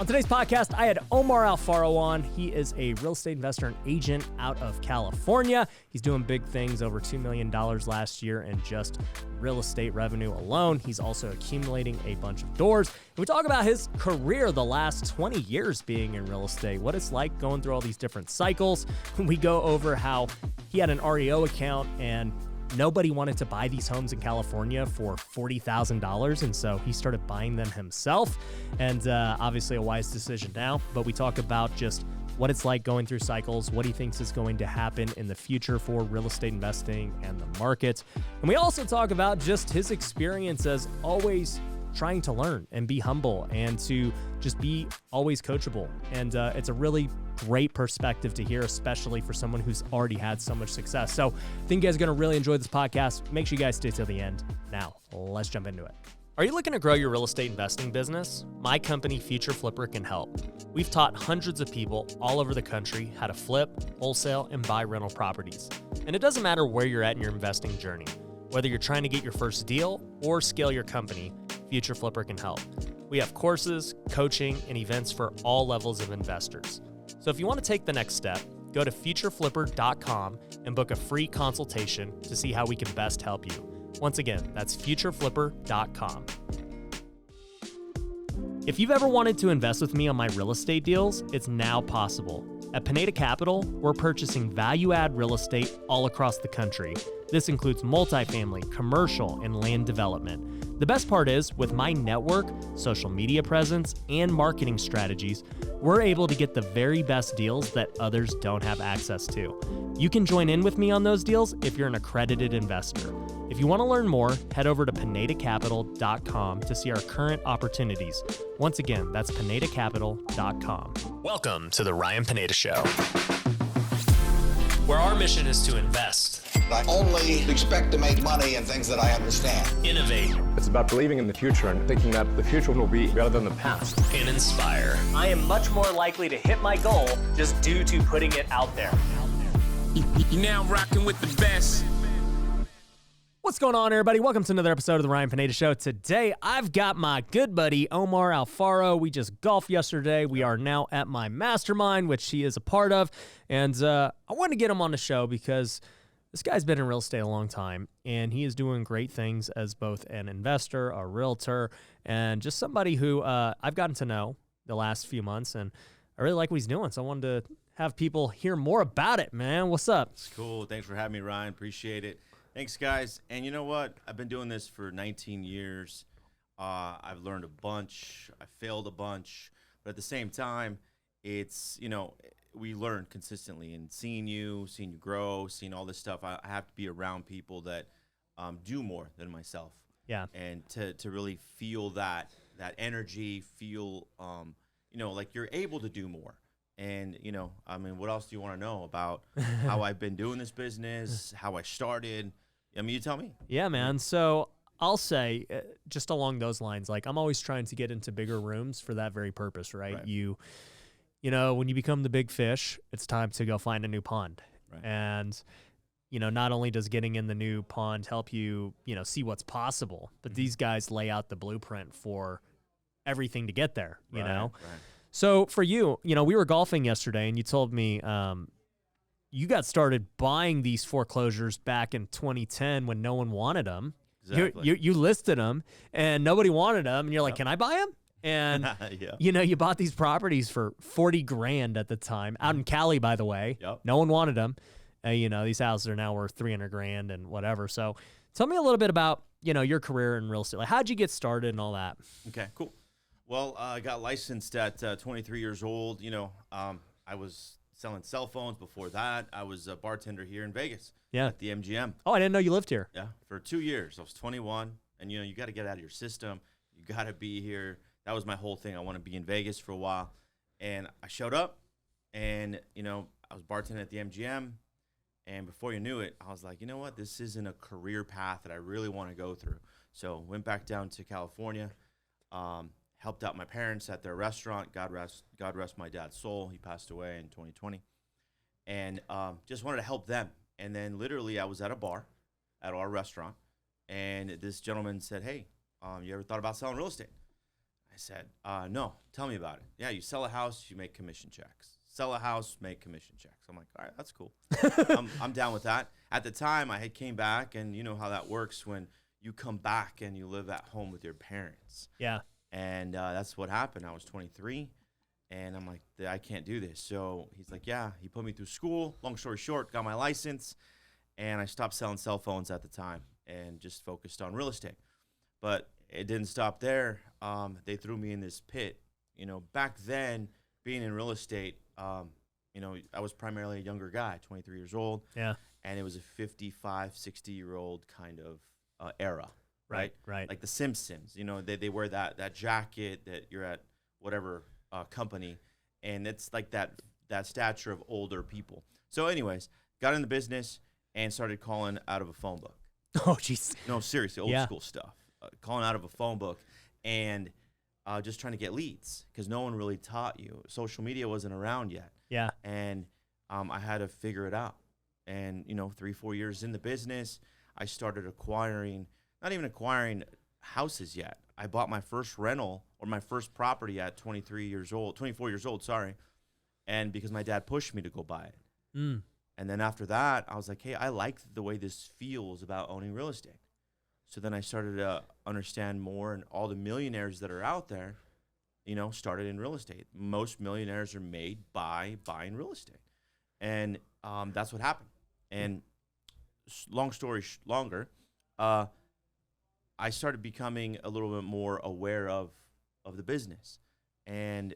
On today's podcast, I had Omar Alfaro on. He is a real estate investor and agent out of California. He's doing big things, over $2 million last year in just real estate revenue alone. He's also accumulating a bunch of doors. And we talk about his career the last 20 years being in real estate, what it's like going through all these different cycles. We go over how he had an REO account and nobody wanted to buy these homes in California for $40,000, and so he started buying them himself, and obviously a wise decision now. But we talk about just what it's like going through cycles, what he thinks is going to happen in the future for real estate investing and the market. And we also talk about just his experience as always trying to learn and be humble and to just be always coachable. And it's a really great perspective to hear, especially for someone who's already had so much success. So I think you guys are going to really enjoy this podcast. Make sure you guys stay till the end. Now, let's jump into it. Are you looking to grow your real estate investing business? My company, Future Flipper, can help. We've taught hundreds of people all over the country how to flip, wholesale, and buy rental properties. And it doesn't matter where you're at in your investing journey. Whether you're trying to get your first deal or scale your company, Future Flipper can help. We have courses, coaching, and events for all levels of investors. So if you want to take the next step, go to futureflipper.com and book a free consultation to see how we can best help you. Once again, that's futureflipper.com. If you've ever wanted to invest with me on my real estate deals, it's now possible. At Pineda Capital, we're purchasing value-add real estate all across the country. This includes multifamily, commercial, and land development. The best part is, with my network, social media presence, and marketing strategies, we're able to get the very best deals that others don't have access to. You can join in with me on those deals if you're an accredited investor. If you want to learn more, head over to pinedacapital.com to see our current opportunities. Once again, that's pinedacapital.com. Welcome to the Ryan Pineda Show, where our mission is to invest. I only expect to make money in things that I understand. Innovate. It's about believing in the future and thinking that the future will be better than the past. And inspire. I am much more likely to hit my goal just due to putting it out there. You're now rocking with the best. What's going on, everybody? Welcome to another episode of the Ryan Pineda Show. Today, I've got my good buddy, Omar Alfaro. We just golfed yesterday. We are now at my mastermind, which he is a part of. And I wanted to get him on the show because this guy's been in real estate a long time, and he is doing great things as both an investor, a realtor, and just somebody who I've gotten to know the last few months, and I really like what he's doing. So I wanted to have people hear more about it, man. What's up? It's cool. Thanks for having me, Ryan. Appreciate it. Thanks, guys. And you know what? I've been doing this for 19 years. I've learned a bunch. I failed a bunch. But at the same time, it's, we learn consistently. And seeing you grow, seeing all this stuff, I have to be around people that do more than myself. Yeah. And to really feel that energy, feel, like you're able to do more. And, what else do you want to know about how I've been doing this business, how I started? You tell me. Yeah, man. So I'll say, just along those lines, like I'm always trying to get into bigger rooms for that very purpose, right? You know, when you become the big fish, it's time to go find a new pond. Right. And, not only does getting in the new pond help you, see what's possible, but these guys lay out the blueprint for everything to get there, you know? Right. So for you, we were golfing yesterday and you told me you got started buying ththese foreclosures back in 2010 when no one wanted them. Exactly. You listed them and nobody wanted them. And you're like, Yep. Can I buy them? And, Yeah. you bought these properties for $40,000 at the time out in Cali, by the way. Yep. No one wanted them. These houses are now worth $300,000 and whatever. So tell me a little bit about, your career in real estate. Like, how'd you get started and all that? Okay, cool. Well, I got licensed at 23 years old. I was selling cell phones. Before that, I was a bartender here in Vegas. Yeah. At the MGM. Oh, I didn't know you lived here. Yeah, for 2 years. I was 21, and you got to get out of your system. You got to be here. That was my whole thing. I want to be in Vegas for a while, and I showed up, and I was bartending at the MGM, and before you knew it, I was like, you know what? This isn't a career path that I really want to go through. So went back down to California. Helped out my parents at their restaurant. God rest my dad's soul. He passed away in 2020. And just wanted to help them. And then literally I was at a bar at our restaurant, and this gentleman said, hey, you ever thought about selling real estate? I said, no, tell me about it. Yeah, you sell a house, you make commission checks. Sell a house, make commission checks. I'm like, all right, that's cool. I'm down with that. At the time, I had came back, and you know how that works when you come back and you live at home with your parents. Yeah. And that's what happened. I was 23, and I'm like, I can't do this. So he's like, yeah. He put me through school. Long story short, got my license, and I stopped selling cell phones at the time and just focused on real estate. But it didn't stop there. They threw me in this pit. You know, back then, being in real estate, you know, I was primarily a younger guy, 23 years old. Yeah. And it was a 55, 60-year-old kind of era, right? Right. Like the Simpsons. You know, they wear that jacket that you're at whatever company, and it's like that stature of older people. So anyways, got in the business and started calling out of a phone book. Oh, jeez. No, seriously, old school stuff. Calling out of a phone book and just trying to get leads because no one really taught you. Social media wasn't around yet. Yeah. And I had to figure it out. And, you know, 3-4 years in the business, I started not even acquiring houses yet. I bought my first rental or my first property at 24 years old, sorry. And because my dad pushed me to go buy it. Mm. And then after that, I was like, hey, I like the way this feels about owning real estate. So then I started to understand more, and all the millionaires that are out there, you know, started in real estate. Most millionaires are made by buying real estate. And that's what happened. And long story longer, I started becoming a little bit more aware of the business. And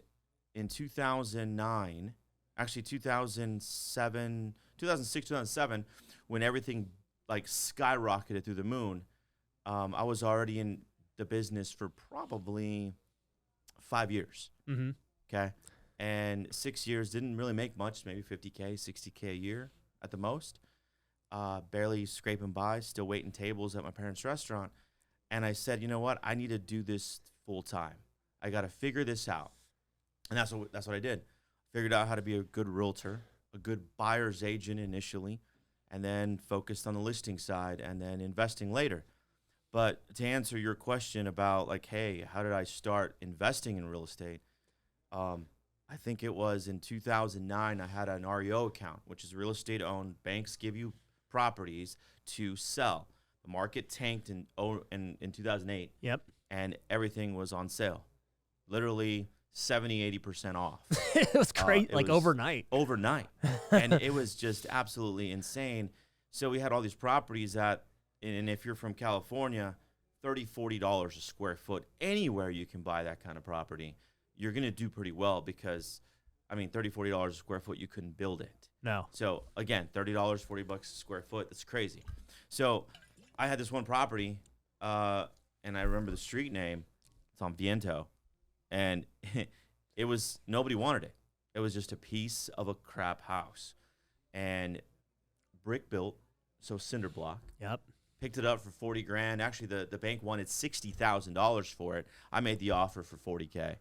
in 2009, actually 2006, 2007, when everything like skyrocketed through the moon, I was already in the business for probably 5 years. Mm-hmm. Okay. And 6 years didn't really make much, maybe 50K, 60K a year at the most. Barely scraping by, still waiting tables at my parents' restaurant. And I said, you know what? I need to do this full time. I got to figure this out. And that's what I did. Figured out how to be a good realtor, a good buyer's agent initially, and then focused on the listing side and then investing later. But to answer your question about like, hey, how did I start investing in real estate? I think it was in 2009, I had an REO account, which is real estate owned. Banks give you properties to sell. The market tanked in 2008. Yep. And everything was on sale. Literally 70-80% off. It was great, like overnight. Overnight. And it was just absolutely insane. So we had all these properties that, and if you're from California, $30-$40 a square foot, anywhere you can buy that kind of property, you're going to do pretty well because, I mean, $30-$40 a square foot, you couldn't build it. No. So again, $30, $40 a square foot, that's crazy. So I had this one property, and I remember the street name. It's on Viento. And it was, nobody wanted it. It was just a piece of a crap house. And brick built, so cinder block. Yep. Picked it up for 40 grand. Actually, the bank wanted $60,000 for it. I made the offer for 40K.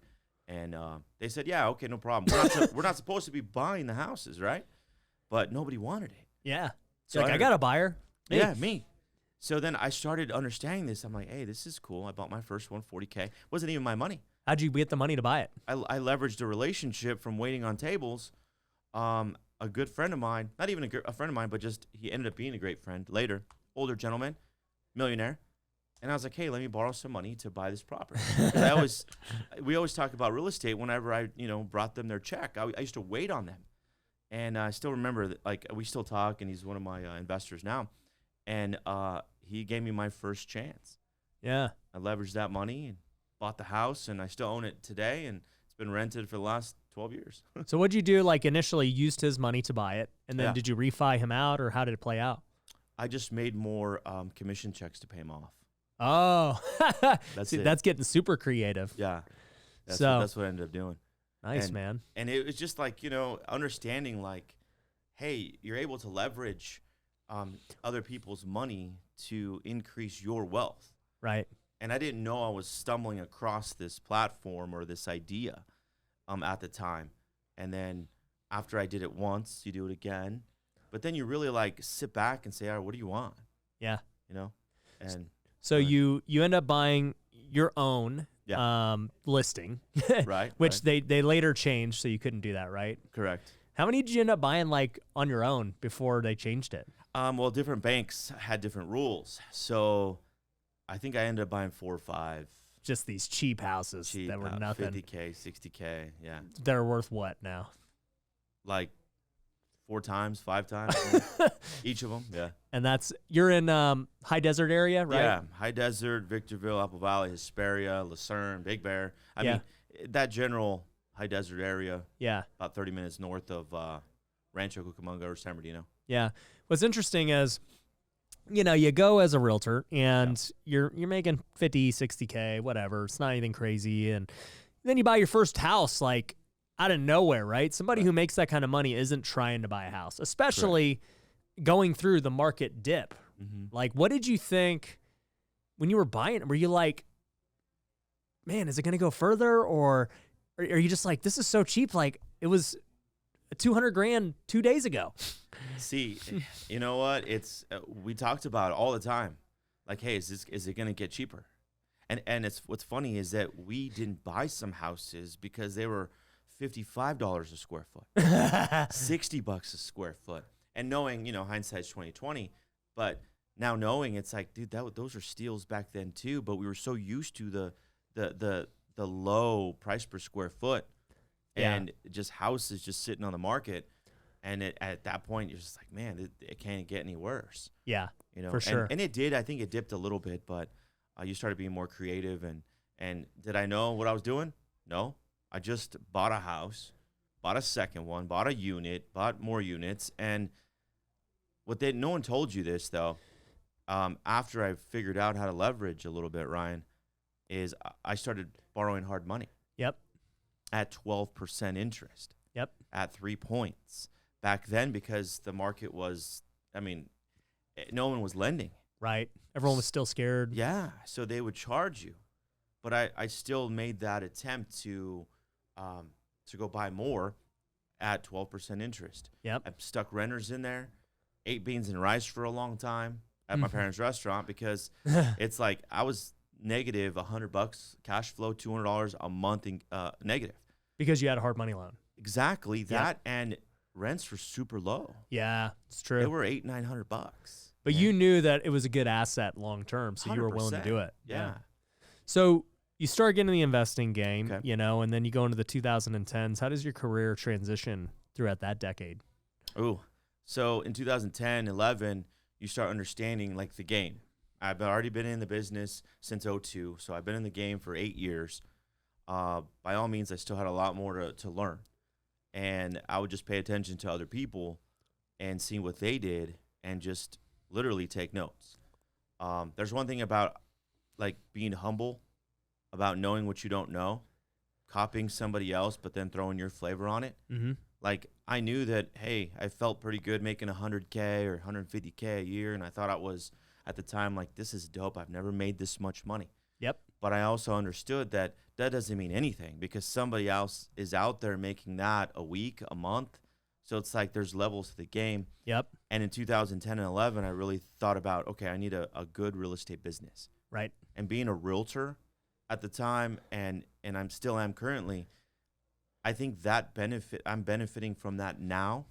And they said, yeah, okay, no problem. We're not supposed to be buying the houses, right? But nobody wanted it. Yeah. So Like, I got a buyer. Me. Yeah, me. So then I started understanding this. I'm like, hey, this is cool. I bought my first one, 40K. Wasn't even my money. How'd you get the money to buy it? I leveraged a relationship from waiting on tables. A good friend of mine, not even a friend of mine, but just he ended up being a great friend later, older gentleman, millionaire. And I was like, hey, let me borrow some money to buy this property. We always talk about real estate whenever I, brought them their check. I used to wait on them. And I still remember that, like, we still talk, and he's one of my investors now. And he gave me my first chance. Yeah. I leveraged that money and bought the house, and I still own it today, and it's been rented for the last 12 years. So what'd you do? Like, initially used his money to buy it, and then Yeah. did you refi him out, or how did it play out? I just made more commission checks to pay him off. Oh, That's See, it. that's getting super creative. Yeah. That's So- that's what I ended up doing. Nice, And- man. And it was just like, understanding like, hey, you're able to leverage other people's money to increase your wealth. Right. And I didn't know I was stumbling across this platform or this idea at the time. And then after I did it once, you do it again. But then you really like sit back and say, all right, what do you want? Yeah. And So Right. you end up buying your own. listing, Right. which they later changed, so you couldn't do that, right? Correct. How many did you end up buying like on your own before they changed it? Well, different banks had different rules. So I think I ended up buying 4 or 5. Just these cheap houses Cheap, that were nothing. 50K, 60K. Yeah. They're worth what now? Like 4 times, 5 times, each of them. Yeah. And you're in high desert area, right? Yeah. High Desert, Victorville, Apple Valley, Hesperia, Lucerne, Big Bear. I Yeah. mean, that general high desert area, Yeah. about 30 minutes north of Rancho Cucamonga or San Bernardino. Yeah. What's interesting is, you go as a realtor and you're making 50, 60K, whatever. It's not anything crazy. And then you buy your first house like out of nowhere, right? Somebody who makes that kind of money isn't trying to buy a house, especially going through the market dip. Mm-hmm. Like, what did you think when you were buying it? Were you like, man, is it going to go further? Or are you just like, this is so cheap? Like, it was $200,000 2 days ago. See, you know what? It's we talked about it all the time. Like, hey, is it going to get cheaper? And it's what's funny is that we didn't buy some houses because they were $55 a square foot, $60 a square foot, and knowing, hindsight's 20/20, but now knowing it's like, dude, those are steals back then too. But we were so used to the low price per square foot, and just houses just sitting on the market. And at that point, you're just like, man, it can't get any worse. Yeah, for sure. And it did. I think it dipped a little bit, but you started being more creative. And did I know what I was doing? No. I just bought a house, bought a second one, bought a unit, bought more units. And no one told you this, though, after I figured out how to leverage a little bit, Ryan, is I started borrowing hard money. Yep. At 12% interest. Yep. At 3 points. Back then, because the market was, no one was lending. Right. Everyone was still scared. Yeah. So they would charge you. But I still made that attempt to go buy more at 12% interest. Yep. I stuck renters in there, ate beans and rice for a long time at my parents' restaurant because it's like I was negative $100 cash flow, $200 a month in negative. Because you had a hard money loan. Exactly that, and rents were super low. Yeah, it's true. They were $800-900. But you knew that it was a good asset long term, so you were willing to do it. Yeah. So you start getting in the investing game, Okay. and then you go into the 2010s. How does your career transition throughout that decade? Ooh. So in 2010, 11, you start understanding like the game. I've already been in the business since 2002, so I've been in the game for 8 years. By all means, I still had a lot more to learn. And I would just pay attention to other people and see what they did and just literally take notes. There's one thing about like being humble, about knowing what you don't know, copying somebody else, but then throwing your flavor on it. Mm-hmm. Like I knew that, hey, I felt pretty good making $100K or $150K a year. And I thought I was at the time like, this is dope. I've never made this much money. Yep. But I also understood that doesn't mean anything because somebody else is out there making that a week, a month. So it's like there's levels to the game. Yep. And in 2010 and 11, I really thought about, okay, I need a good real estate business. Right. And being a realtor at the time, and I'm still am currently, I think I'm benefiting from that now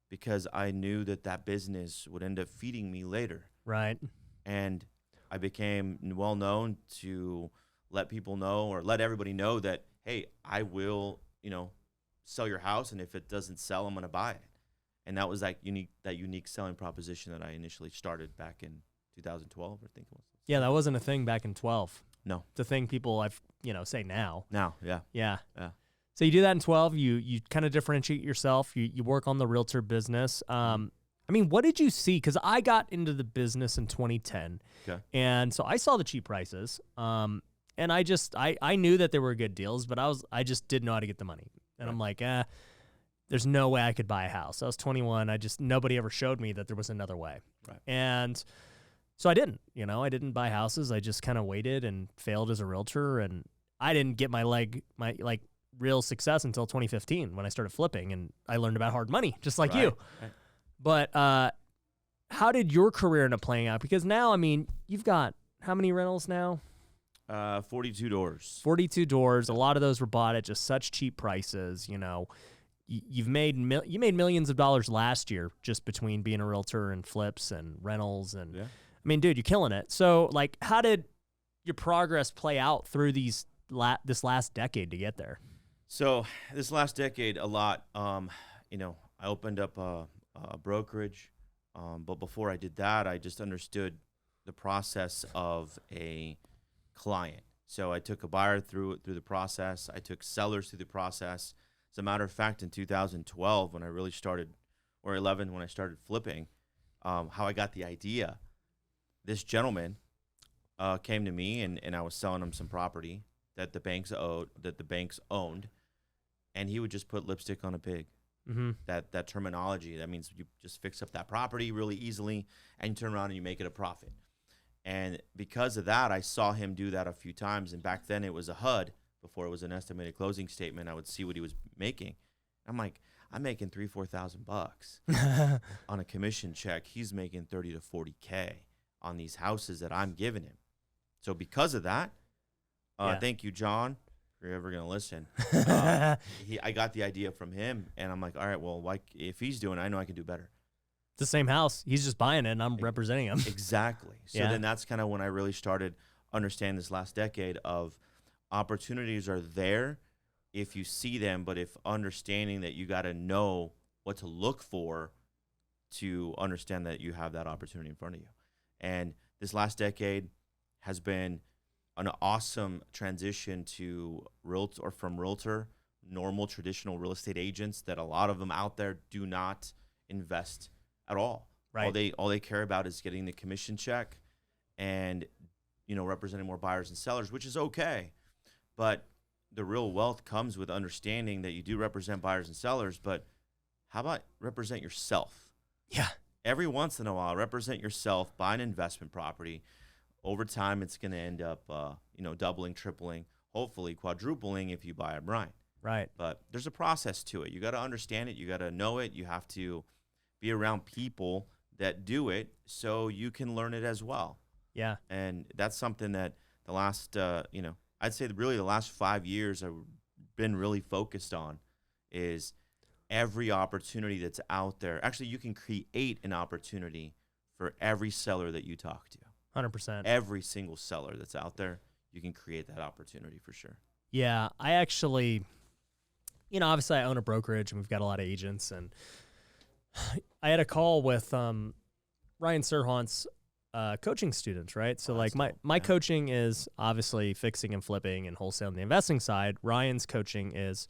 because I knew that business would end up feeding me later. Right. And I became well known to let people know or let everybody know that, hey, I will, sell your house, and if it doesn't sell, I'm going to buy it. And that was that unique selling proposition that I initially started back in 2012, I think it was. Yeah, that wasn't a thing back in 12. No. It's a thing people say now. Now, yeah. Yeah. Yeah. So you do that in 12. You kind of differentiate yourself. You work on the realtor business. What did you see? Because I got into the business in 2010. Okay. And so I saw the cheap prices. And I knew that there were good deals, but I just didn't know how to get the money. And I'm like, there's no way I could buy a house. I was 21. Nobody ever showed me that there was another way. Right. And so I didn't, I didn't buy houses. I just kind of waited and failed as a realtor. And I didn't get my real success until 2015 when I started flipping and I learned about hard money, just like you. Right. But how did your career end up playing out? Because now, you've got how many rentals now? 42 doors. 42 doors. A lot of those were bought at just such cheap prices. You know, you made millions of dollars last year just between being a realtor and flips and rentals. And I mean, dude, you're killing it. So, like, how did your progress play out through this last decade to get there? So this last decade, a lot. You know, I opened up a brokerage, but before I did that, I just understood the process of a client. So I took a buyer through the process. I took sellers through the process. As a matter of fact, in 2012, when I really started, or 11, when I started flipping, how I got the idea, this gentleman came to me, and I was selling him some property that the banks owned, and he would just put lipstick on a pig. Mm-hmm. That terminology, that means you just fix up that property really easily, and you turn around and you make it a profit. And because of that, I saw him do that a few times. And back then it was a HUD. Before it was an estimated closing statement, I would see what he was making. I'm like, I'm making $3,000-4,000 on a commission check. He's making 30 to 40K on these houses that I'm giving him. So because of that, thank you, John, if you're ever going to listen. I got the idea from him, and I'm like, all right, well, if he's doing it, I know I can do better. The same house. He's just buying it, and I'm representing him. Exactly. So then that's kind of when I really started understanding this last decade of opportunities are there if you see them, but if understanding that you got to know what to look for to understand that you have that opportunity in front of you. And this last decade has been an awesome transition to realtor, normal traditional real estate agents that a lot of them out there do not invest at all. Right. All they care about is getting the commission check and, you know, representing more buyers and sellers, which is okay. But the real wealth comes with understanding that you do represent buyers and sellers, but how about represent yourself? Yeah. Every once in a while, represent yourself, buy an investment property. Over time, it's going to end up, doubling, tripling, hopefully quadrupling if you buy it right. Right. But there's a process to it. You got to understand it. You got to know it. You have to be around people that do it so you can learn it as well. Yeah. And that's something that the last, I'd say really the last 5 years I've been really focused on is every opportunity that's out there. Actually, you can create an opportunity for every seller that you talk to. 100%. Every single seller that's out there, you can create that opportunity for sure. Yeah, I actually, obviously I own a brokerage and we've got a lot of agents, and I had a call with Ryan Serhant's coaching students, right? So like my coaching is obviously fixing and flipping and wholesale on the investing side. Ryan's coaching is,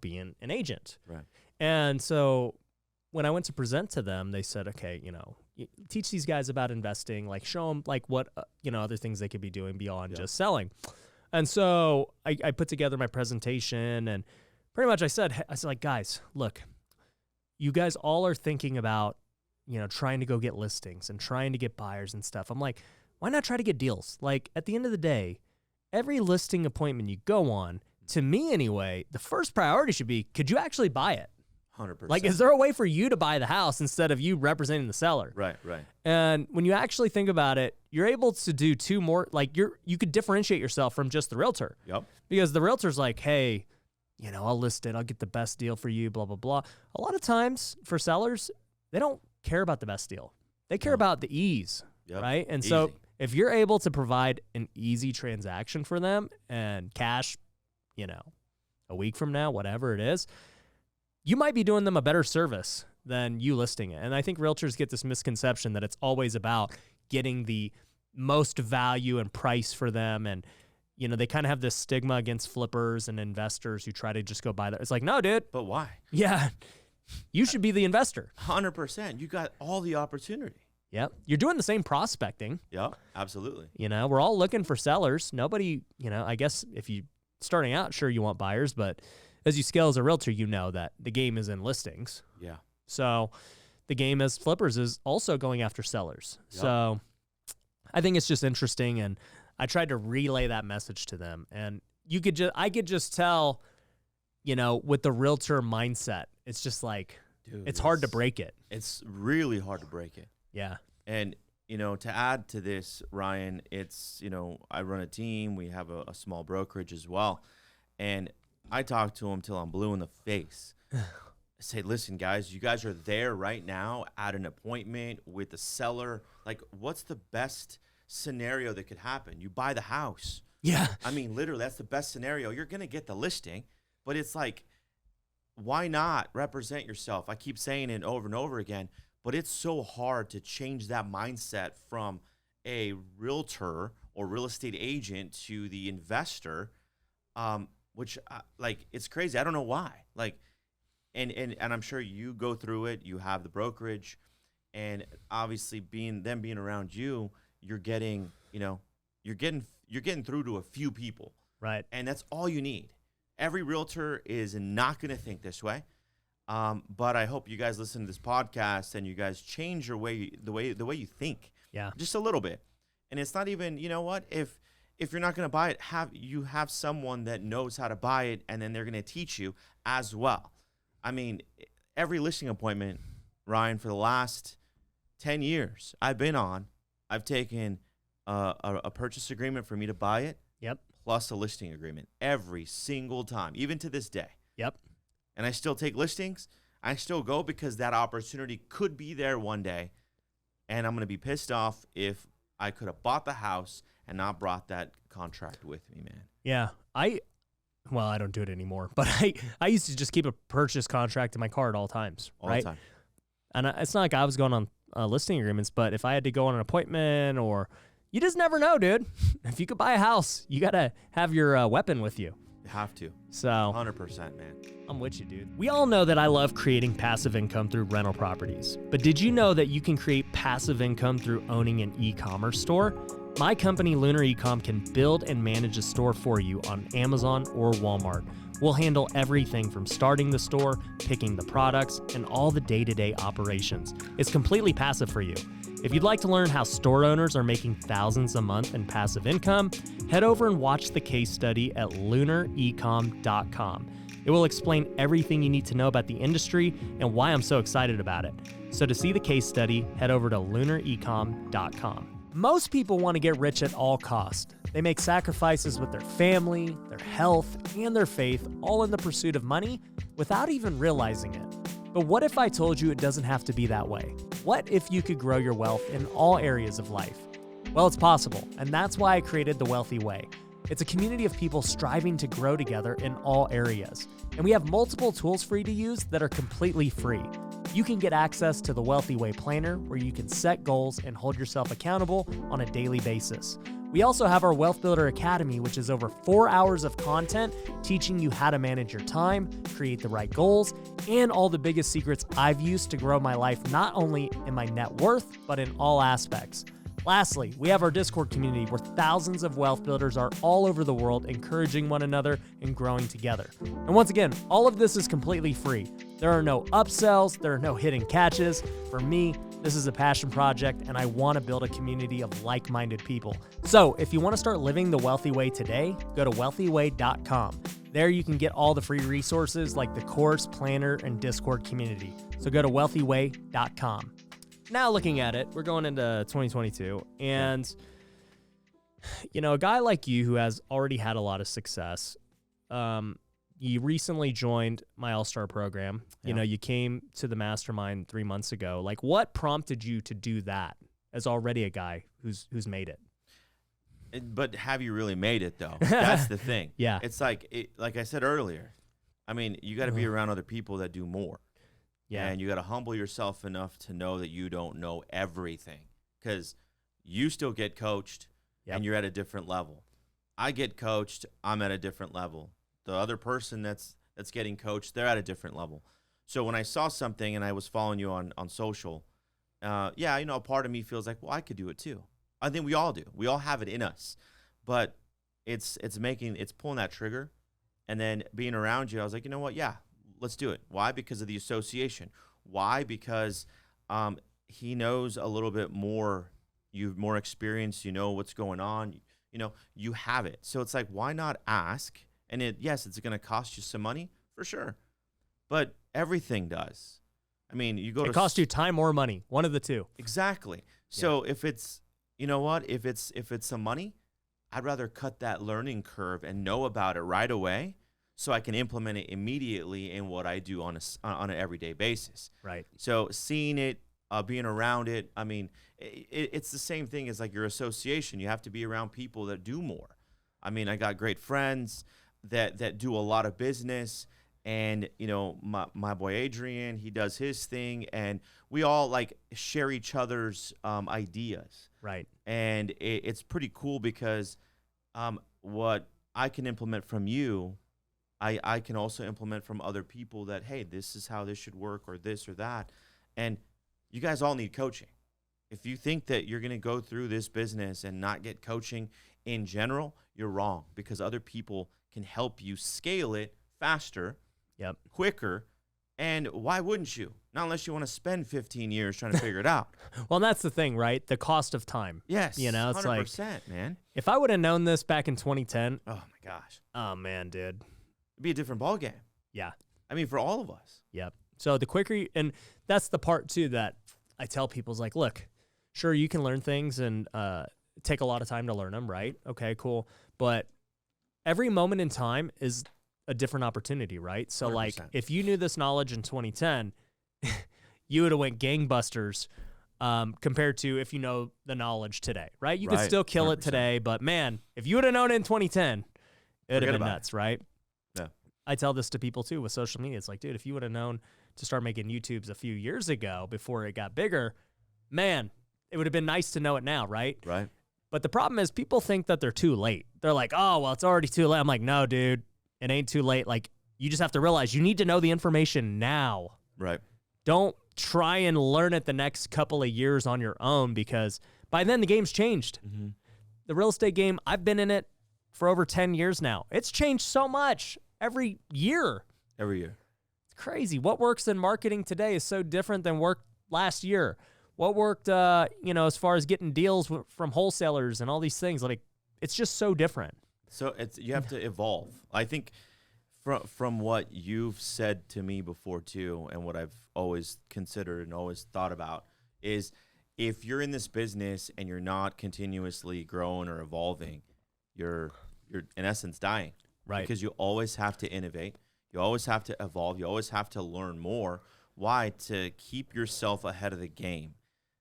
being an agent. Right. And so when I went to present to them, they said, okay, teach these guys about investing, like show them like what, other things they could be doing beyond just selling. And so I put together my presentation, and pretty much I said like, guys, look, you guys all are thinking about, trying to go get listings and trying to get buyers and stuff. I'm like, why not try to get deals? Like at the end of the day, every listing appointment you go on, to me anyway, the first priority should be, could you actually buy it? 100%. Like, is there a way for you to buy the house instead of you representing the seller? Right. And when you actually think about it, you're able to do two more, like you could differentiate yourself from just the realtor. Yep. Because the realtor's like, hey, I'll list it. I'll get the best deal for you, blah, blah, blah. A lot of times for sellers, they don't care about the best deal. They care about the ease, right? And so if you're able to provide an easy transaction for them and cash, a week from now, whatever it is, you might be doing them a better service than you listing it. And I think realtors get this misconception that it's always about getting the most value and price for them. And, they kind of have this stigma against flippers and investors who try to just go buy that. It's like, no, dude. But why? Yeah. You should be the investor. 100%. You got all the opportunity. Yep. You're doing the same prospecting. Yep, absolutely. We're all looking for sellers. Nobody, I guess if you starting out, sure, you want buyers, but as you scale as a realtor, that the game is in listings. Yeah. So the game as flippers is also going after sellers. Yep. So I think it's just interesting, and I tried to relay that message to them. And I could just tell, with the realtor mindset, it's just like, dude, it's hard to break it. It's really hard to break it. Yeah. And to add to this, Ryan, it's, I run a team. We have a small brokerage as well. And I talk to them till I'm blue in the face. I say, listen, guys, you guys are there right now at an appointment with the seller. Like, what's the best scenario that could happen? You buy the house. Yeah. I mean, literally, that's the best scenario. You're going to get the listing, but it's like, why not represent yourself? I keep saying it over and over again, but it's so hard to change that mindset from a realtor or real estate agent to the investor, which it's crazy. I don't know why. And I'm sure you go through it. You have the brokerage, and obviously being around you, you're getting through to a few people, right? And that's all you need. Every realtor is not going to think this way, but I hope you guys listen to this podcast and you guys change your the way you think, just a little bit. And it's not even, if you're not going to buy it, have someone that knows how to buy it, and then they're going to teach you as well. I mean, every listing appointment, Ryan, for the last 10 years I've been on, I've taken a purchase agreement for me to buy it. Yep. Plus a listing agreement every single time, even to this day. Yep. And I still take listings. I still go because that opportunity could be there one day. And I'm going to be pissed off if I could have bought the house and not brought that contract with me, man. Yeah. I don't do it anymore, but I used to just keep a purchase contract in my car at all times. All right? the time. And it's not like I was going on listing agreements, but if I had to go on an appointment, or you just never know, dude. If you could buy a house, you got to have your weapon with you. You have to. So 100%, man. I'm with you, dude. We all know that I love creating passive income through rental properties. But did you know that you can create passive income through owning an e-commerce store? My company, Lunar Ecom, can build and manage a store for you on Amazon or Walmart. We'll handle everything from starting the store, picking the products, and all the day-to-day operations. It's completely passive for you. If you'd like to learn how store owners are making thousands a month in passive income, head over and watch the case study at lunarecom.com. It will explain everything you need to know about the industry and why I'm so excited about it. So to see the case study, head over to lunarecom.com. Most people want to get rich at all costs. They make sacrifices with their family, their health, and their faith, all in the pursuit of money without even realizing it. But what if I told you it doesn't have to be that way? What if you could grow your wealth in all areas of life? Well, it's possible, and that's why I created The Wealthy Way. It's a community of people striving to grow together in all areas. And we have multiple tools for you to use that are completely free. You can get access to the Wealthy Way Planner, where you can set goals and hold yourself accountable on a daily basis. We also have our Wealth Builder Academy, which is over 4 hours of content teaching you how to manage your time, create the right goals, and all the biggest secrets I've used to grow my life, not only in my net worth, but in all aspects. Lastly, we have our Discord community where thousands of wealth builders are all over the world encouraging one another and growing together. And once again, all of this is completely free. There are no upsells, there are no hidden catches. For me, this is a passion project, and I want to build a community of like-minded people. So if you want to start living the wealthy way today, go to wealthyway.com. There you can get all the free resources like the course, planner, and Discord community. So go to wealthyway.com. Now looking at it, we're going into 2022, and a guy like you who has already had a lot of success, you recently joined my All-Star program. Yeah. You came to the mastermind 3 months ago. Like, what prompted you to do that as already a guy who's made it? But have you really made it, though? That's the thing. Yeah. It's like I said earlier, I mean, you got to be around other people that do more. Yeah. And you got to humble yourself enough to know that you don't know everything, because you still get coached. Yep. And you're at a different level. I get coached. I'm at a different level. The other person that's getting coached, they're at a different level. So when I saw something and I was following you on social, a part of me feels like, well, I could do it too. I think we all do. We all have it in us. But it's pulling that trigger, and then being around you, I was like, you know what? Yeah. Let's do it. Why? Because of the association. Why? Because he knows a little bit more. You've more experience. You know what's going on. You have it. So it's like, why not ask? And yes, it's going to cost you some money for sure, but everything does. I mean, you go. It costs you time or money, one of the two. Exactly. So if it's, you know what, if it's some money, I'd rather cut that learning curve and know about it right away so I can implement it immediately in what I do on an everyday basis. Right. So seeing it, being around it, I mean, it's the same thing as like your association. You have to be around people that do more. I mean, I got great friends that do a lot of business, and, you know, my boy Adrian, he does his thing, and we all like share each other's ideas. Right. And it's pretty cool because what I can implement from you, I can also implement from other people that, hey, this is how this should work, or this or that. And you guys all need coaching. If you think that you're going to go through this business and not get coaching in general, you're wrong, because other people can help you scale it faster, quicker. And why wouldn't you? Not unless you want to spend 15 years trying to figure it out. Well, that's the thing, right? The cost of time. Yes. You know, it's 100%, like, man. If I would have known this back in 2010. Oh, my gosh. Oh, man, dude. It'd be a different ballgame. Yeah. I mean, for all of us. Yep. So the quicker and that's the part, too, that I tell people is like, look, sure, you can learn things and take a lot of time to learn them, right? Okay, cool. But every moment in time is a different opportunity, right? So 100%. like if you knew this knowledge in 2010, you would have went gangbusters compared to if you know the knowledge today, right? You could still kill 100%. it today, but man, if you would have known it in 2010, it would have been nuts, right? Yeah. I tell this to people too with social media. It's like, dude, if you would have known to start making YouTubes a few years ago before it got bigger, man, it would have been nice to know it now, right? Right. But the problem is people think that they're too late. They're like, oh, well, it's already too late. I'm like, no, dude, it ain't too late. Like, you just have to realize you need to know the information now. Right. Don't try and learn it the next couple of years on your own, because by then the game's changed. Mm-hmm. The real estate game, I've been in it for over 10 years now. It's changed so much every year. Every year. It's crazy. What works in marketing today is so different than worked last year. What worked, as far as getting deals from wholesalers and all these things, like it's just so different. So you have to evolve. I think from what you've said to me before too, and what I've always considered and always thought about is, if you're in this business and you're not continuously growing or evolving, you're in essence dying. Right. Because you always have to innovate. You always have to evolve. You always have to learn more. Why? To keep yourself ahead of the game.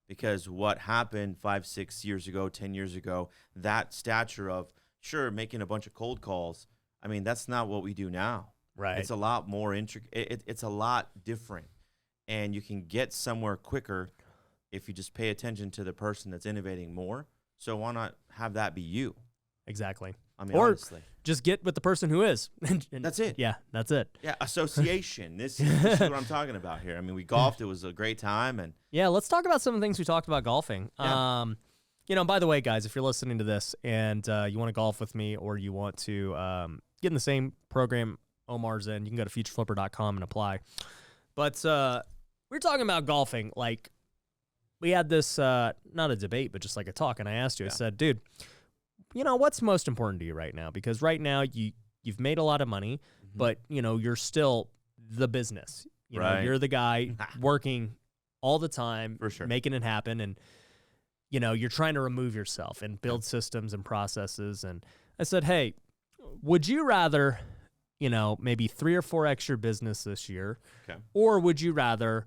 Because what happened 5, 6 years ago, 10 years ago, that stature of, sure, making a bunch of cold calls, I mean, that's not what we do now. Right. It's a lot more intricate. It's a lot different. And you can get somewhere quicker if you just pay attention to the person that's innovating more. So why not have that be you? Exactly. I mean, or honestly. just get with the person who is. And That's it. Yeah, that's it. Yeah, association. This is what I'm talking about here. I mean, we golfed. It was a great time. And yeah, let's talk about some of the things we talked about golfing. Yeah. By the way, guys, if you're listening to this and you want to golf with me, or you want to get in the same program Omar's in, you can go to futureflipper.com and apply. But we're talking about golfing. Like, we had this, not a debate, but just like a talk, and I asked you, I said, dude, what's most important to you right now? Because right now you've made a lot of money, but, you're still the business. You're the guy working all the time, For sure. making it happen. And, you're trying to remove yourself and build systems and processes. And I said, hey, would you rather, maybe 3 or 4x your business this year? Okay. Or would you rather,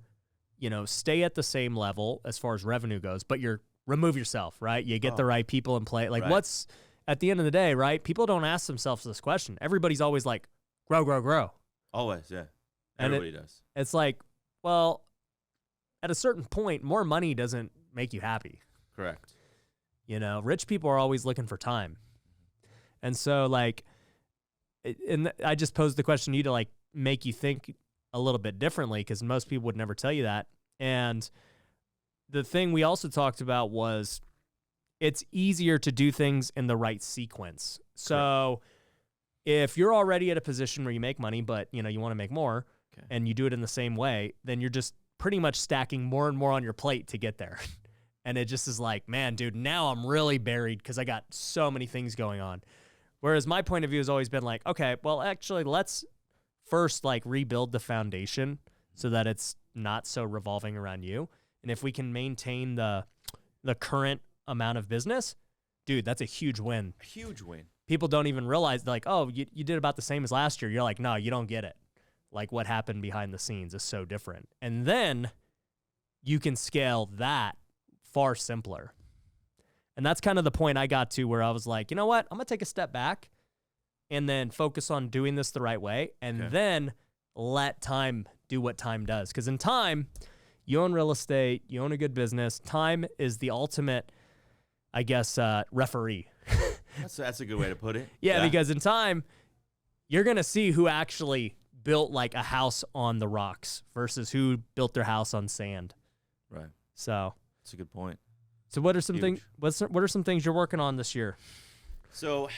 stay at the same level as far as revenue goes, but remove yourself, right? You get the right people in play. Like, Right. what's at the end of the day, right? People don't ask themselves this question. Everybody's always like, grow, grow, grow. Always, yeah. And Everybody does. It's like, well, at a certain point, more money doesn't make you happy. Correct. Rich people are always looking for time. And so, like, I just posed the question to you to, like, make you think a little bit differently, because most people would never tell you that. And the thing we also talked about was it's easier to do things in the right sequence. So if you're already at a position where you make money, but, you want to make more, and you do it in the same way, then you're just pretty much stacking more and more on your plate to get there. And it just is like, man, dude, now I'm really buried because I got so many things going on. Whereas my point of view has always been like, okay, well, actually, let's first, like, rebuild the foundation so that it's not so revolving around you. And if we can maintain the the current amount of business, dude, that's a huge win. A huge win. People don't even realize, like, oh, you did about the same as last year. You're like, no, you don't get it. Like, what happened behind the scenes is so different. And then you can scale that far simpler. And that's kind of the point I got to where I was like, you know what? I'm going to take a step back and then focus on doing this the right way, and then let time do what time does. Because in time, you own real estate, you own a good business. Time is the ultimate, I guess, referee. That's a good way to put it. Yeah, because in time, you're going to see who actually built like a house on the rocks versus who built their house on sand. Right. So that's a good point. So what are some things? What are some things you're working on this year? So,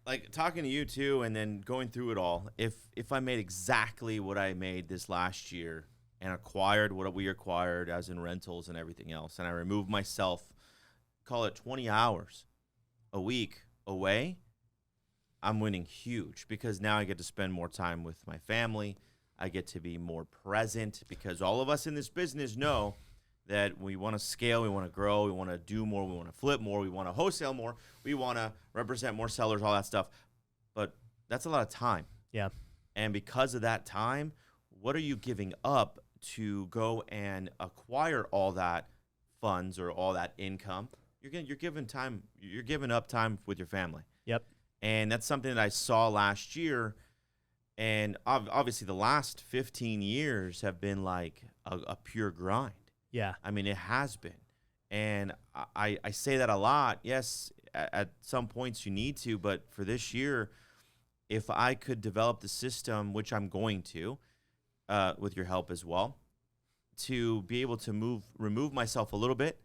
like talking to you too, and then going through it all. If I made exactly what I made this last year and acquired what we acquired, as in rentals and everything else, and I removed myself, call it 20 hours a week away, I'm winning huge, because now I get to spend more time with my family. I get to be more present, because all of us in this business know that we want to scale, we want to grow, we want to do more, we want to flip more, we want to wholesale more, we want to represent more sellers, all that stuff. But that's a lot of time. Yeah. And because of that time, what are you giving up to go and acquire all that funds or all that income? You're giving up time with your family. Yep. And that's something that I saw last year. And obviously the last 15 years have been like a pure grind. Yeah. I mean, it has been. And I say that a lot. Yes, at some points you need to, but for this year, if I could develop the system, which I'm going to, with your help as well, to be able to remove myself a little bit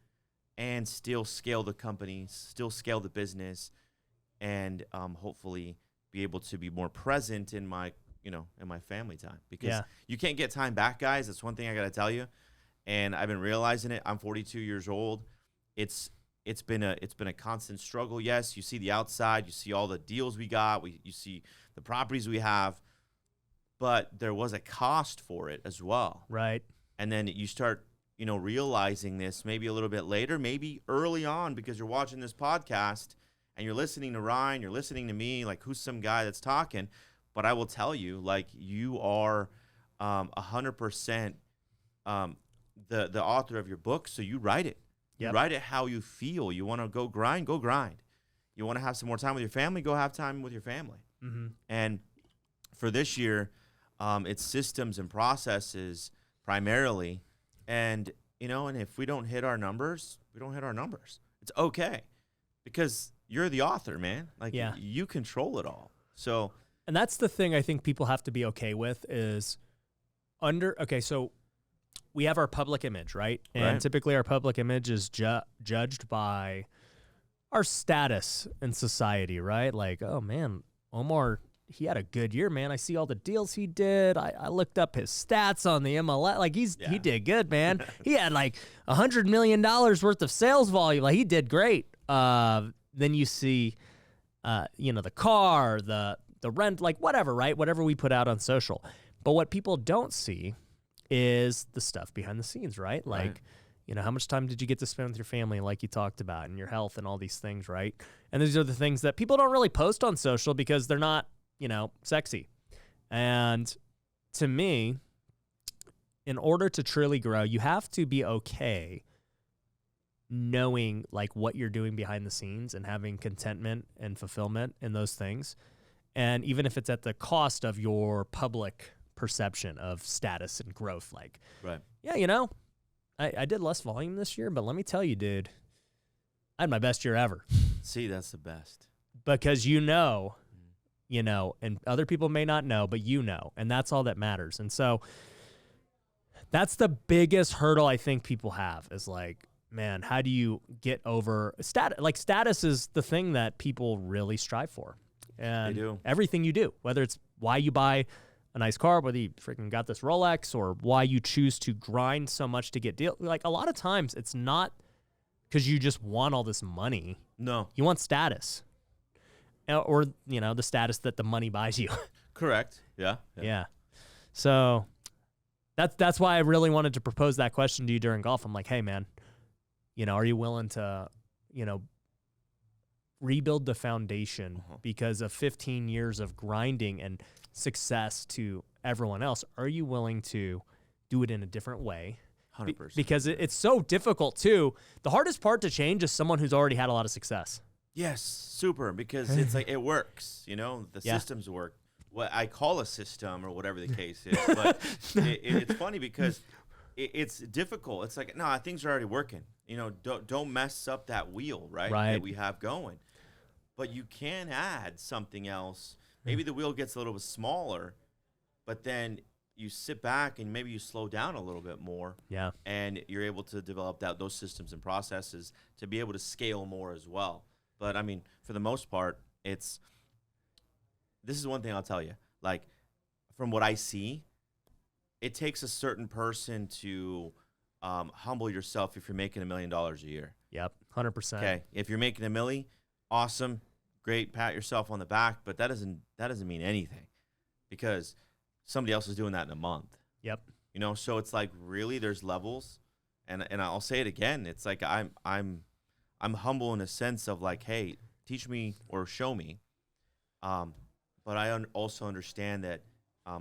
and still scale the company, still scale the business, and hopefully be able to be more present in my family time. Because you can't get time back, guys. That's one thing I got to tell you. And I've been realizing it. I'm 42 years old. It's been a constant struggle. Yes, you see the outside, you see all the deals we got, you see the properties we have, but there was a cost for it as well. Right. And then you start, realizing this maybe a little bit later, maybe early on, because you're watching this podcast and you're listening to Ryan, you're listening to me, like, who's some guy that's talking? But I will tell you, like, you are 100% the author of your book, so you write it. Yep. You write it how you feel. You want to go grind, go grind. You want to have some more time with your family, go have time with your family. Mm-hmm. And for this year, it's systems and processes primarily. And, and if we don't hit our numbers, we don't hit our numbers. It's okay, because you're the author, man. Like, you control it all. So, and that's the thing I think people have to be okay with is so we have our public image, right? And typically our public image is judged by our status in society, right? Like, oh man, Omar, he had a good year, man. I see all the deals he did. I looked up his stats on the MLS. Like, he did good, man. He had like $100 million worth of sales volume. Like, he did great. Then you see, the car, the rent, like whatever, right? Whatever we put out on social. But what people don't see is the stuff behind the scenes, right? Like, how much time did you get to spend with your family, like you talked about, and your health and all these things, right? And these are the things that people don't really post on social because they're not, sexy. And to me, in order to truly grow, you have to be okay knowing like what you're doing behind the scenes and having contentment and fulfillment in those things. And even if it's at the cost of your public perception of status and growth, like, I did less volume this year, but let me tell you, dude, I had my best year ever. See, that's the best. Because and other people may not know, but and that's all that matters. And so that's the biggest hurdle I think people have is like, man, how do you get over status? Like, status is the thing that people really strive for. And they do. Everything you do, whether it's why you buy a nice car, whether you freaking got this Rolex, or why you choose to grind so much to get deals. Like, a lot of times it's not because you just want all this money. No. You want status. Or, the status that the money buys you. Correct. Yeah. So that's why I really wanted to propose that question to you during golf. I'm like, hey, man, Are you willing to, rebuild the foundation because of 15 years of grinding and success to everyone else? Are you willing to do it in a different way? 100%. Because it's so difficult too. The hardest part to change is someone who's already had a lot of success. Yes, super, because it's like it works, the systems work. What I call a system or whatever the case is, but it's funny because it's difficult. It's like, no, things are already working. Don't mess up that wheel, right? That we have going. But you can add something else. Maybe the wheel gets a little bit smaller, but then you sit back and maybe you slow down a little bit more. Yeah. And you're able to develop those systems and processes to be able to scale more as well. But I mean, for the most part, this is one thing I'll tell you. Like, from what I see, it takes a certain person to humble yourself if you're making $1 million a year. Yep, 100%. Okay, if you're making $1 million, awesome, great, pat yourself on the back. But that doesn't mean anything, because somebody else is doing that in a month. Yep. So it's like, really, there's levels, and I'll say it again. It's like I'm humble in a sense of like, hey, teach me or show me. But I also understand that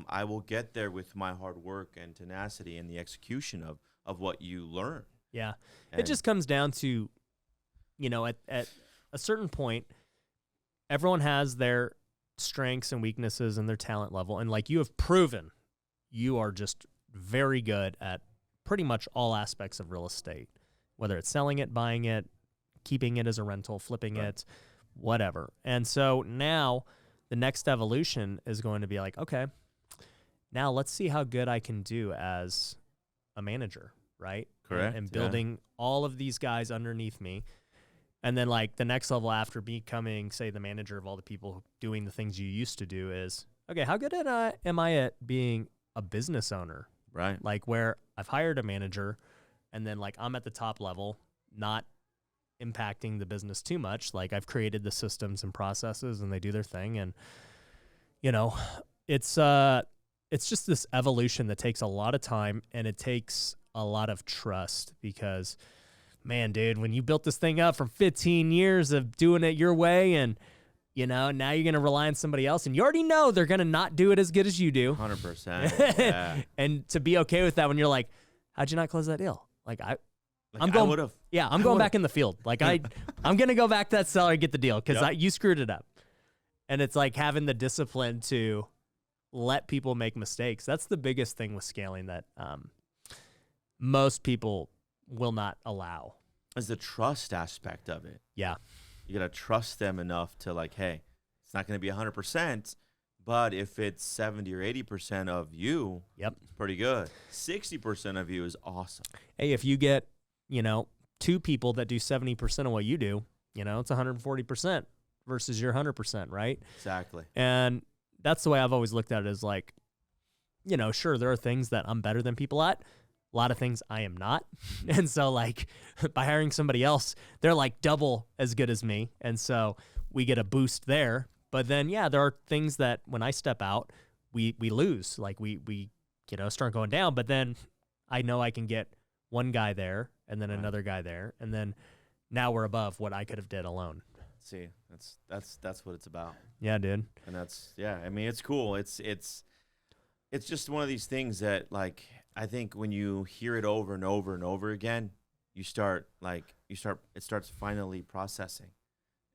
I will get there with my hard work and tenacity and the execution of what you learn. Yeah. It just comes down to, at a certain point, everyone has their strengths and weaknesses and their talent level. And like you have proven, you are just very good at pretty much all aspects of real estate, whether it's selling it, buying it, keeping it as a rental, flipping it, whatever. And so now the next evolution is going to be like, okay, now let's see how good I can do as a manager, right? Correct. And building all of these guys underneath me. And then like the next level after becoming, say, the manager of all the people doing the things you used to do is, okay, how good am I at being a business owner? Right. Like where I've hired a manager and then like I'm at the top level, not impacting the business too much. Like I've created the systems and processes and they do their thing. And, it's just this evolution that takes a lot of time and it takes a lot of trust because, man, dude, when you built this thing up from 15 years of doing it your way and, now you're going to rely on somebody else and you already know they're going to not do it as good as you do. 100%. Yeah. And to be okay with that when you're like, how'd you not close that deal? I'm going. I would have. Yeah, I'm going back in the field. Like I'm going to go back to that seller and get the deal because you screwed it up. And it's like having the discipline to let people make mistakes. That's the biggest thing with scaling that most people will not allow. Is the trust aspect of it. Yeah. You got to trust them enough to like, hey, it's not going to be 100%, but if it's 70 or 80% of you, yep, it's pretty good. 60% of you is awesome. Hey, if you get, 2 people that do 70% of what you do, it's 140% versus your 100%, right? Exactly. And that's the way I've always looked at it is like, sure, there are things that I'm better than people at. A lot of things I am not. And so like by hiring somebody else, they're like double as good as me. And so we get a boost there. But then, yeah, there are things that when I step out, we lose. Like we start going down. But then I know I can get one guy there and then another guy there. And then now we're above what I could have did alone. See, that's what it's about. Yeah, dude. And I mean, it's cool. It's just one of these things that like, I think when you hear it over and over and over again, it starts finally processing.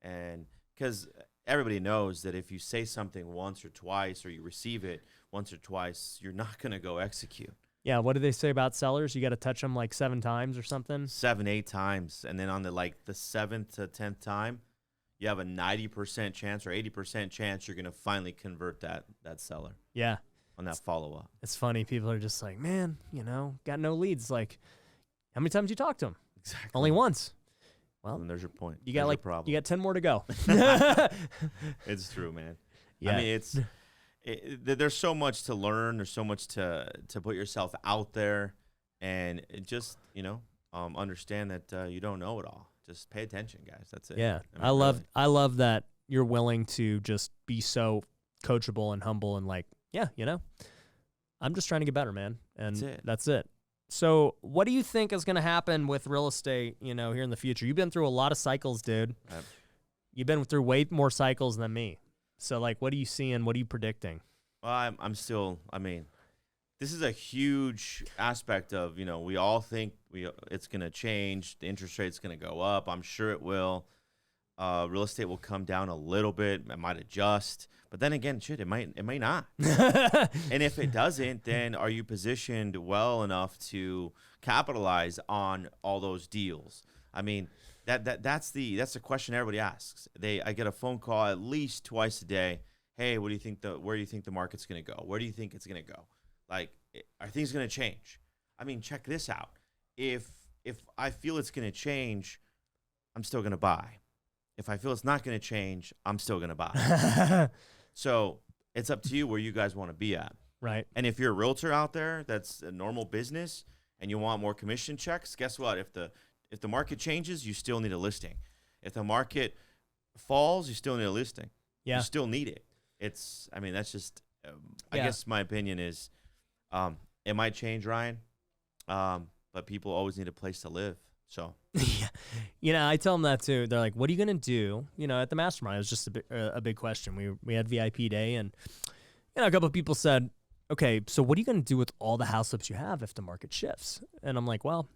And because everybody knows that if you say something once or twice or you receive it once or twice, you're not going to go execute. Yeah. What do they say about sellers? You got to touch them like 7 times or something? 7, 8 times. And then on the 7th to 10th time, you have a 90% chance or 80% chance you're going to finally convert that seller. Yeah. On that follow-up. It's funny. People are just like, man, got no leads. Like, how many times you talk to them? Exactly. Only once. Well, and there's your point. You got you got 10 more to go. It's true, man. Yeah. I mean, there's so much to learn. There's so much to put yourself out there, and just understand that you don't know it all. Just pay attention, guys. That's it. Yeah, I mean, I love that you're willing to just be so coachable and humble and like, yeah, I'm just trying to get better, man. And that's it. So what do you think is going to happen with real estate, here in the future? You've been through a lot of cycles, dude. You've been through way more cycles than me. So, what are you seeing? What are you predicting? Well, I'm still, this is a huge aspect of, we all think it's going to change. The interest rate's going to go up. I'm sure it will. Real estate will come down a little bit. It might adjust. But then again, it may not. And if it doesn't, then are you positioned well enough to capitalize on all those deals? That's the question everybody asks. I get a phone call at least twice a day. Hey, where do you think the market's going to go? Where do you think it's going to go? Are things going to change? Check this out. If I feel it's going to change, I'm still going to buy. If I feel it's not going to change, I'm still going to buy. So it's up to you where you guys want to be at. Right. And if you're a realtor out there that's a normal business and you want more commission checks, guess what? If the market changes, you still need a listing. If the market falls, you still need a listing. Yeah. You still need it. That's just, I guess my opinion is it might change, Ryan, but people always need a place to live. So, I tell them that too. They're like, what are you going to do? At the mastermind, it was just a big question. We had VIP day and, a couple of people said, okay, so what are you going to do with all the house flips you have if the market shifts? And I'm like, well,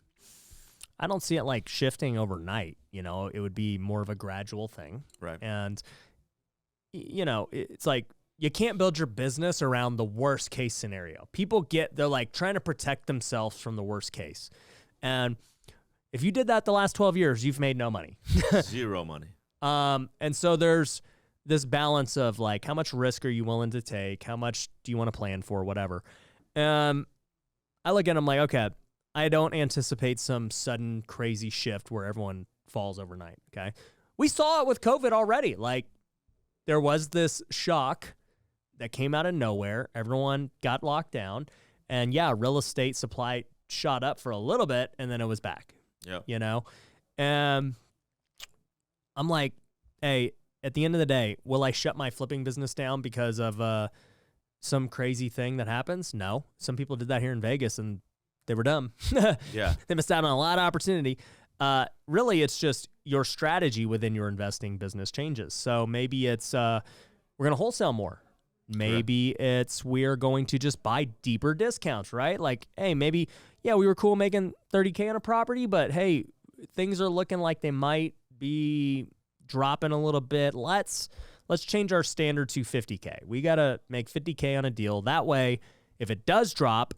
I don't see it shifting overnight. It would be more of a gradual thing. Right. And, it's you can't build your business around the worst case scenario. They're trying to protect themselves from the worst case. And if you did that the last 12 years, you've made no money. Zero money. And so there's this balance of how much risk are you willing to take? How much do you want to plan for? Whatever. I look at them okay, I don't anticipate some sudden crazy shift where everyone falls overnight. Okay. We saw it with COVID already. There was this shock that came out of nowhere. Everyone got locked down and real estate supply shot up for a little bit and then it was back. Yeah. I'm like, hey, at the end of the day, will I shut my flipping business down because of some crazy thing that happens? No. Some people did that here in Vegas and they were dumb. Yeah. They missed out on a lot of opportunity. Really, it's just your strategy within your investing business changes. So maybe it's we're going to wholesale more. Maybe it's we're going to just buy deeper discounts, right? Hey, maybe, we were cool making $30K on a property, but hey, things are looking like they might be dropping a little bit. Let's change our standard to $50K. We got to make $50K on a deal. That way, if it does drop,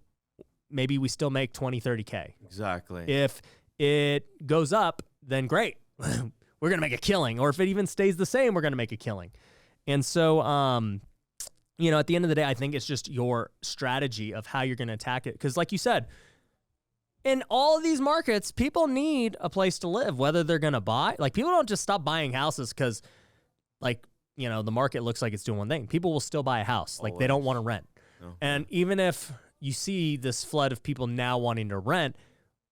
maybe we still make 20, 30K. Exactly. If it goes up, then great. We're going to make a killing. Or if it even stays the same, we're going to make a killing. And so, at the end of the day, I think it's just your strategy of how you're going to attack it. Because like you said, in all of these markets, people need a place to live, whether they're going to buy. People don't just stop buying houses because, the market looks like it's doing one thing. People will still buy a house. They don't want to rent. No. And even if you see this flood of people now wanting to rent,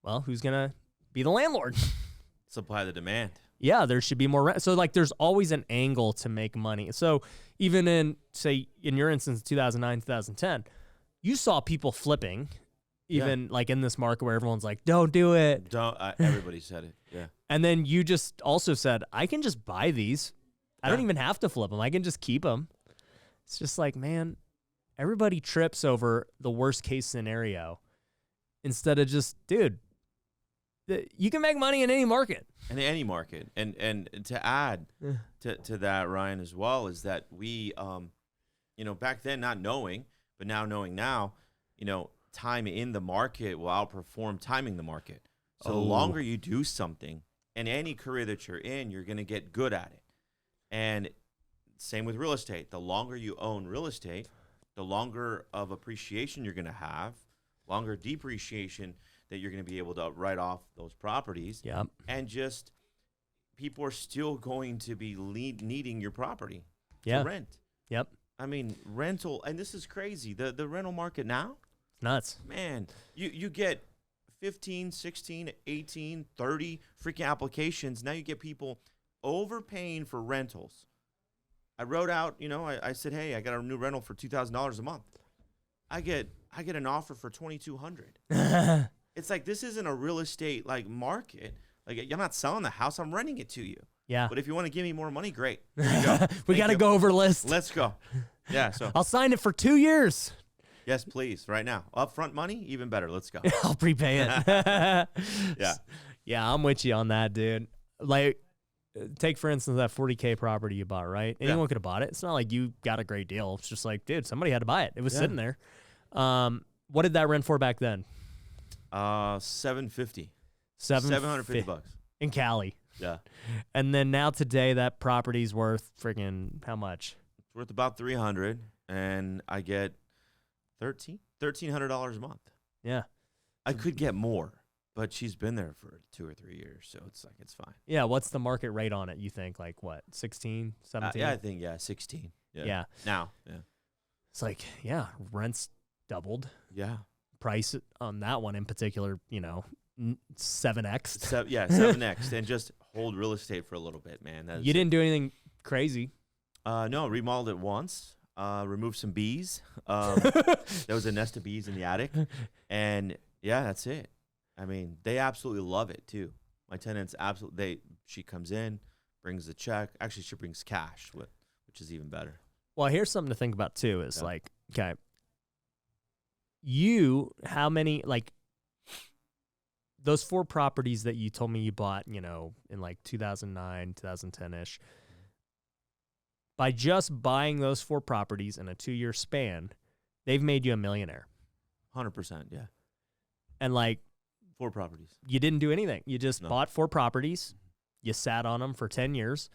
well, who's going to be the landlord? Supply the demand. Yeah, there should be more rent. So there's always an angle to make money. So even in your instance, 2009, 2010, you saw people flipping, even in this market where everyone's like, don't do it. Everybody said it. Yeah. And then you just also said, I can just buy these. I don't even have to flip them. I can just keep them. It's just man, everybody trips over the worst case scenario instead of just, dude, you can make money in any market. In any market. And to add to that, Ryan, as well, is that we, back then not knowing, but now knowing now, time in the market will outperform timing the market. So the longer you do something in any career that you're in, you're going to get good at it. And same with real estate. The longer you own real estate, the longer of appreciation you're going to have, longer depreciation that you're going to be able to write off those properties. Yep. And just people are still going to be needing your property to rent. Yep. Rental, and this is crazy. The rental market now, nuts. Man, you get 15, 16, 18, 30 freaking applications. Now you get people overpaying for rentals. I wrote out, I said, hey, I got a new rental for $2,000 a month. I get an offer for $2,200. It's like, this isn't a real estate like market. Like, I'm not selling the house, I'm renting it to you. Yeah. But if you want to give me more money, great. There you go. We got to go over list. Let's go. Yeah. So I'll sign it for 2 years. yes, please, right now. Upfront money, even better. Let's go. I'll prepay it. Yeah. Yeah, I'm with you on that, dude. Like, take, for instance, that 40K property you bought, right? Anyone could have bought it. It's not like you got a great deal. It's just like, dude, somebody had to buy it. It was sitting there. What did that rent for back then? $750. $750 in Cali. Yeah. And then now today, that property's worth friggin' how much? It's worth about $300, and I get $1,300 a month. Yeah. I could get more, but she's been there for 2 or 3 years, so it's like, it's fine. Yeah. What's the market rate on it? You think like what? 16, 17? Yeah, I think 16. Yeah. Now. Yeah. It's like, yeah, rent's doubled. Yeah. Price on that one in particular, 7x. 7x, and just hold real estate for a little bit, man. You didn't do anything crazy. No, remodeled it once. Removed some bees. There was a nest of bees in the attic, and yeah, that's it. I mean, they absolutely love it too. My tenants absolutely. She comes in, brings the check. Actually, she brings cash, which is even better. Well, here's something to think about too. Is like, okay, how many, like, those 4 properties that you told me you bought, in like 2009, 2010-ish, by just buying those 4 properties in a 2-year span, they've made you a millionaire. 100%, yeah. And like 4 properties. You didn't do anything. You just bought 4 properties. You sat on them for 10 years.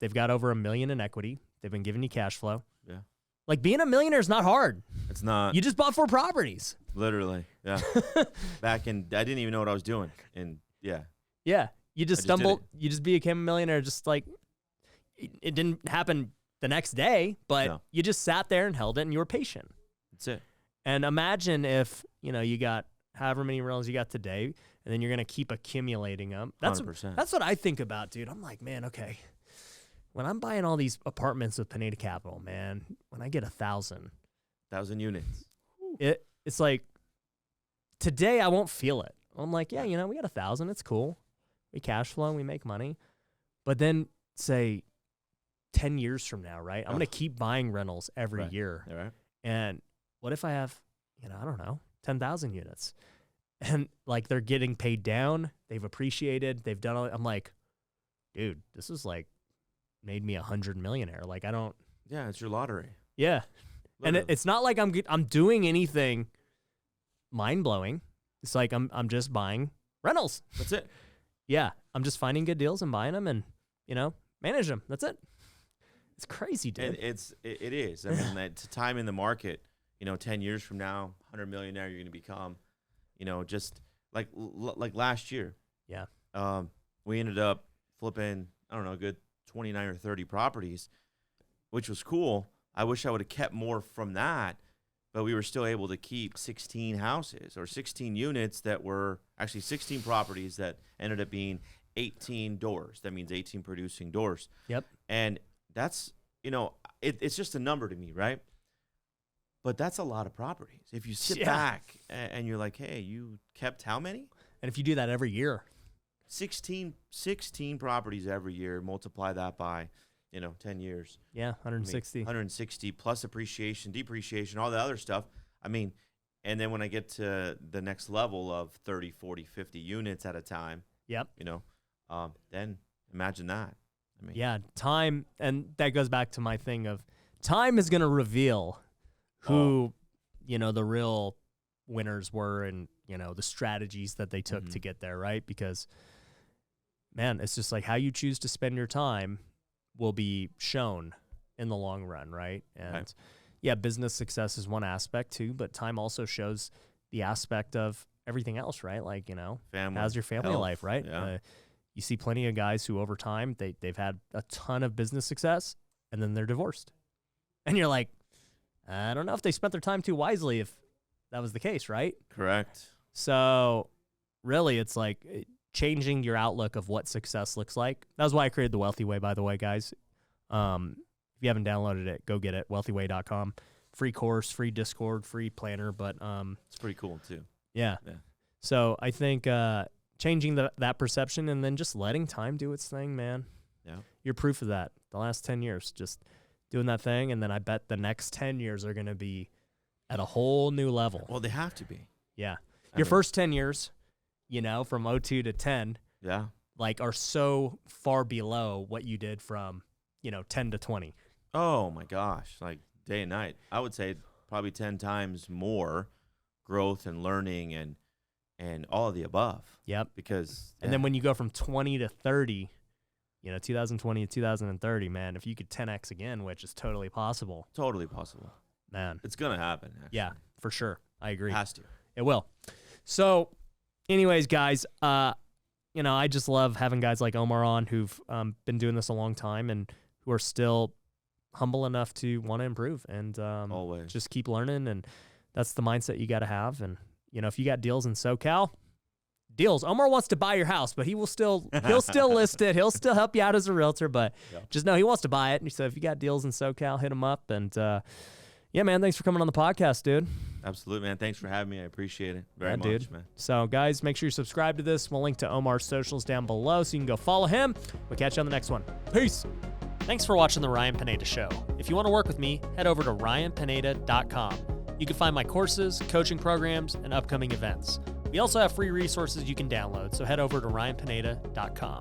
They've got over $1 million in equity. They've been giving you cash flow. Yeah. Like, being a millionaire is not hard. It's not. You just bought 4 properties. Literally, yeah. Back in, I didn't even know what I was doing. And yeah. Yeah. You just stumbled. did You just became a millionaire. Just like, it didn't happen the next day, but you just sat there and held it, and you were patient. That's it. And imagine if, you got however many rentals you got today, and then you're going to keep accumulating them. That's 100%. That's what I think about, dude. I'm like, man, okay, when I'm buying all these apartments with Pineda Capital, man, when I get 1,000 units, it's like, today I won't feel it. I'm like, yeah, we got 1,000. It's cool. We cash flow and we make money. But then say 10 years from now, right? I'm going to keep buying rentals every year. All right. And what if I have, I don't know, 10,000 units, and like, they're getting paid down, they've appreciated, they've done all. I'm like, dude, this is like made me 100 millionaire. Like, I don't. Yeah, it's your lottery. Yeah, Literally. and it's not like I'm doing anything mind blowing. It's like I'm just buying rentals. That's it. Yeah, I'm just finding good deals and buying them, and manage them. That's it. It's crazy, dude. And it is. I mean, it's time in the market. 10 years from now, 100 millionaire you're going to become. Just like last year. Yeah. We ended up flipping, I don't know, a good 29 or 30 properties, which was cool. I wish I would have kept more from that, but we were still able to keep 16 houses or 16 units that were actually 16 properties that ended up being 18 doors. That means 18 producing doors. Yep. And that's, it's just a number to me, right? But that's a lot of properties. If you sit back and you're like, hey, you kept how many? And if you do that every year, 16 properties every year, multiply that by, 10 years. Yeah, 160. 160 plus appreciation, depreciation, all the other stuff. I mean, and then when I get to the next level of 30, 40, 50 units at a time, yep. Then imagine that. I mean, yeah, time, and that goes back to my thing of time is going to reveal who, the real winners were, and, the strategies that they took to get there, right? Because, man, it's just like how you choose to spend your time will be shown in the long run, right? And, yeah, business success is one aspect too, but time also shows the aspect of everything else, right? Like, family, how's your family health, life, right? Yeah. You see plenty of guys who over time, they've had a ton of business success, and then they're divorced. And you're like, I don't know if they spent their time too wisely if that was the case, right? Correct. So really, it's like changing your outlook of what success looks like. That was why I created The Wealthy Way, by the way, guys. If you haven't downloaded it, go get it, wealthyway.com. Free course, free Discord, free planner, but it's pretty cool too. Yeah. So I think changing that perception and then just letting time do its thing, man. Yeah. You're proof of that. The last 10 years, just doing that thing. And then I bet the next 10 years are going to be at a whole new level. Well, they have to be. Yeah. I Your mean- first 10 years, from 02 to 10, Yeah. are so far below what you did from, 10 to 20. Oh my gosh, like day and night. I would say probably 10 times more growth and learning and all of the above. Yep. Because And then when you go from 20 to 30, 2020 to 2030, man, if you could 10x again, which is totally possible, totally possible. man. It's gonna happen. Actually. Yeah, for sure. I agree. It has to. It will. So, anyways, guys, I just love having guys like Omar on who've been doing this a long time and who are still humble enough to want to improve and Always. just keep learning. And that's the mindset you got to have. And, if you got deals in SoCal, deals. Omar wants to buy your house, but he'll still list it. He'll still help you out as a realtor, but just know he wants to buy it. And so if you got deals in SoCal, hit him up. And yeah, man, thanks for coming on the podcast, dude. Absolutely, man. Thanks for having me. I appreciate it very much, dude. man. So, guys, make sure you subscribe to this. We'll link to Omar's socials down below so you can go follow him. We'll catch you on the next one. Peace. Thanks for watching The Ryan Pineda Show. If you want to work with me, head over to ryanpineda.com. You can find my courses, coaching programs, and upcoming events. We also have free resources you can download, so head over to ryanpineda.com.